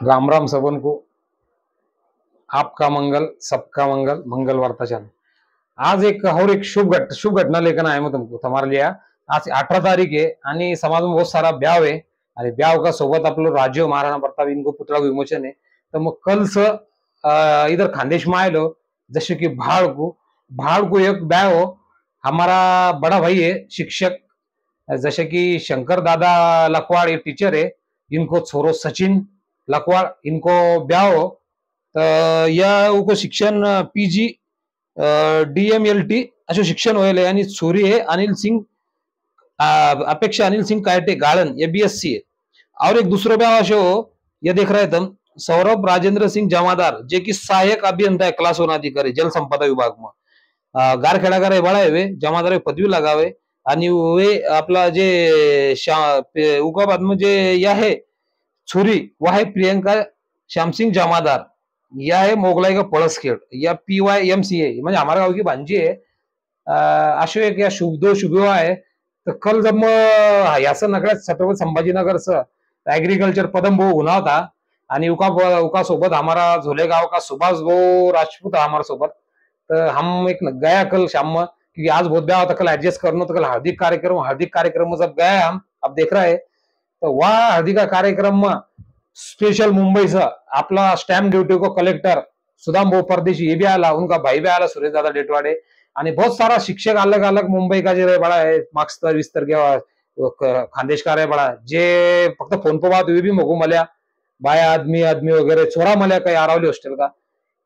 राम राम सबन को। आपका मंगल सबका मंगल, मंगल वार्ता चैनल। आज एक शुभ घटना लेकर आए मैं तुमको तुम्हारे लिए। आज 18 तारीख है आणि समाज में बहुत सारा ब्याह है आणि ब्याह का सोबत आपलं राज्य महाराणा प्रताप इनको पुतळा विमोचन है। तर मग कल इधर खानदेश में आयलो, जैसे कि भाड़ को एक ब्याह हो। हमारा बड़ा भाई है शिक्षक, जैसे कि शंकर दादा लखवाड़ ये टीचर है, इनको छोरो सचिन लखवाड़ इनको ब्याह हो। तर या उको शिक्षण पीजी DMLT असं शिक्षण होईल आणि छोरी है अनिल सिंह, अपेक्षा अनिल सिंह कायटे गाळन ये BSc है। और एक दूसरा ब्याह असो ये देख रहे तुम, सौरभ राजेंद्र सिंह जमादार जे की सहायक अभियंता है क्लास 1 अधिकारी जल संपदा विभाग में। गारखेडा करे बड़ा है वे जमादार पदवी लगावे आणि वे आपला जे उका बाद में जे या है छोरी वह है प्रियंका श्याम सिंह जमादार, यह है मोगलाई का पळसखेड, या PYMCA म्हणजे हमारे गांव की भांजी है। अशो एक या शुभ है। तो कल जब मैं यासन नगरात छत्रपती संभाजीनगर से एग्रीकल्चर पदम भाऊ होना था आणि उका सोबत हमारा झोले गांव का सुभाष भाऊ राजपूत हमारे सोबत। तो हम एक गया कल शाम में, क्योंकि आज बहुत ब्याह होता, कल एडजस्ट करना, तो कल हार्दिक कार्यक्रम में जब गया हम, अब देख रहे हैं तो वह हार्दिक कार्यक्रम में स्पेशल मुंबई से आपला स्टैम्प ड्यूटी को कलेक्टर सुदाम भाऊ परदेशी ये भी आला, उनका भाई भी आला सुरेश दादा डेटवाडे, आणि बहुत सारा शिक्षक अलग अलग मुंबई का जे बड़ा है मार्क्सतर विस्तर के खानदेश का रहे बड़ा जे फक्त फोन पर बात हुई भी मोगू मल्या बाया आदमी वगैरह छोरा मल्या काही आरावली हॉस्टेल का।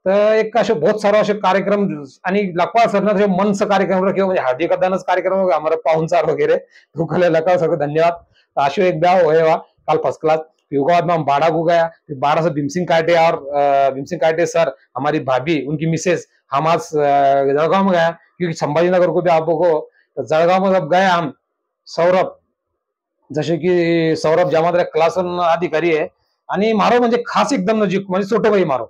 तर एक असे बहुत सारा असे कार्यक्रम आणि लकवा सरना मनस कार्यक्रम रखे म्हणजे हार्दिक दानच कार्यक्रम हमारा पाहुणचार वगैरह तुकले लका सको धन्यवाद। तो आशो एक ब्याह होएवा कल फर्स्ट क्लास। फिर बाद में हम बाड़ा को गया, फिर बाड़ा से भीमसिंह काटे और भीमसिंह काटे सर हमारी भाभी उनकी मिसेज, हम आज जळगाव में गया क्योंकि संभाजीनगर को भी आपको। तो जळगाव में जब गया हम, सौरभ जसे की सौरभ जमादार क्लास 1 अधिकारी है आणि मारो म्हणजे खास एकदम नजीक म्हणजे छोटो भाई मारो।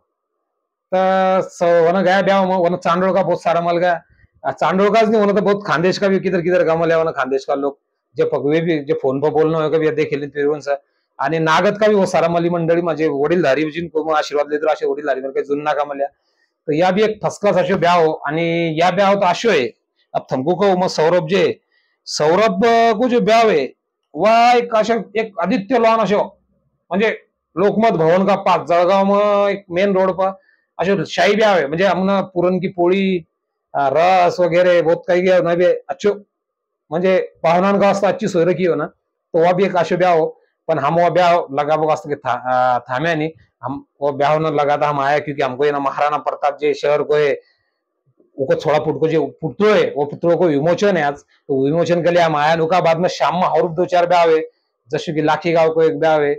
तर वन गया ब्याह में, वन चांडोल का बहुत सारा मल गया। चांडोल का नहीं होना तो बहुत खानदेश का भी किधर किधर का मल है, खानदेश का लोग जे पकवे भी जे फोन पर बोलना होगा भी देखे फिर सर। आणि नागद का भी वो सारा मली मंडळी माझे वडीलधारी जिनको मैं आशीर्वाद लेतो असे वडीलधारी मेरे जुन्ना का मल्या। तो या भी एक फर्स्ट क्लास अशो ब्याह हो आणि या ब्याह तो अशो है। अब थमको को मग सौरभ को जो ब्याह है वह एक अशा एक आदित्य लॉन अशो म्हणजे लोकमत भवन का पास जळगाव में एक मेन रोड पर अशो शाही ब्याह है, म्हणजे हमने पुरण की पोळी रस वगैरह बहुत काही गया भी अच्छो म्हणजे पाहुणान का वास्ता अच्छी सोय रखी हो ना। तो वह भी एक अशो ब्याह हो, पण हम वो ब्याह लगा वास्ते थामे नहीं, हम वो ब्याह न लगा था हम आया क्योंकि हमको ये ना महाराणा प्रताप जे शहर को है वो छोड़ा पुट जो पुतलो है वो पुतलों को विमोचन है आज, तो विमोचन के लिए हम आया। उनका बाद में शाम में और 2-4 ब्याह है, जैसे कि लाठी गांव को एक ब्याह है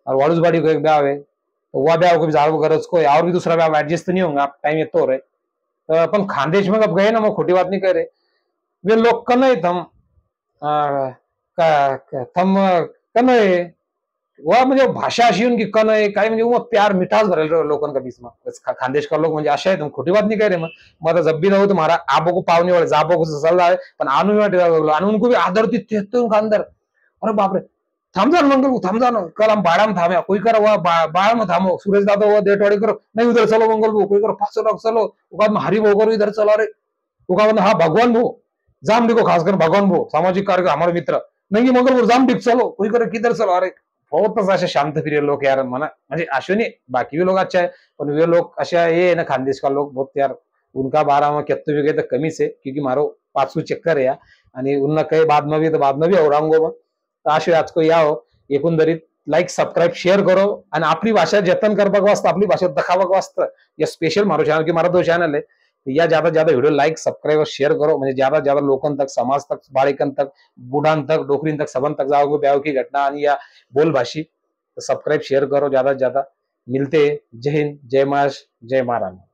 और वाड़ूसबाड़ी को एक ब्याह है। तो वह ब्याह को भी झाड़ गरज को और भी दूसरा ब्याह एडजस्ट नहीं होगा, टाइम एक तो हो रहे। तो अपन खानदेश में जब गए ना, मैं खोटी बात नहीं कह रहे, वे लोग कन थम थम कन वह म्हणजे भाषा अशी उनकी कन है काय म्हणजे वो प्यार मिठास भरेल लोगों का बीच में। खानदेश का लोग म्हणजे अशा है, तुम खोटी बात नहीं कह रहे। मैं जब भी रहूं तुम्हारा आपो को पावने वाले जापो को चल रहा है, पण आनु उनको भी आदर थे उनका अंदर। अरे बाप रे थम जाओ मंगल को, थम जाओ कल हम बाड़ा में थामे, कोई करो वह बाड़ा में थामो सूरज दादा वो डेटवाड़ी करो नहीं उधर चलो मंगल को, कोई करो 500 लोग चलो बाद में हरी भो करो इधर चलो। अरे हाँ भगवान भो जाम डिको, खासकर भगवान भो सामाजिक कार्यक्रम हमारे मित्र नहीं मंगल जाम डिक चलो, कोई करे किधर चलो। अरे बहुतच असे शांत प्रिय लोक यार, मना म्हणजे अश्विनी बाकी भी लोग अच्छा है, पर वे लोग अशा ये है ना खानदेश का लोग बहुत यार उनका बारा में कितने भी गए तो कमी से, क्योंकि मारो 500 चक्कर है आणि उनना कई बाद में भी औरंगो में। तर अशे आज को या हो एकंदरीत लाईक सबस्क्राईब शेअर करो आणि आपली भाषा जतन करपाक वास्ते आपली भाषा दखावक वास्ते या स्पेशल मारो चैनल की मारा 2 चैनल है, या ज्यादा से ज्यादा वीडियो लाइक सब्सक्राइब और शेयर करो, म्हणजे ज्यादा से ज्यादा लोगों तक, समाज तक, बालिकन तक, बूढ़ान तक, डोकरीन तक, सबन तक जाओगे ब्याह की घटना आणि या बोलभाषी। तो सब्सक्राइब शेयर करो ज्यादा से ज्यादा। मिलते हैं। जय हिंद, जय महाराष्ट्र, जय महाराणा।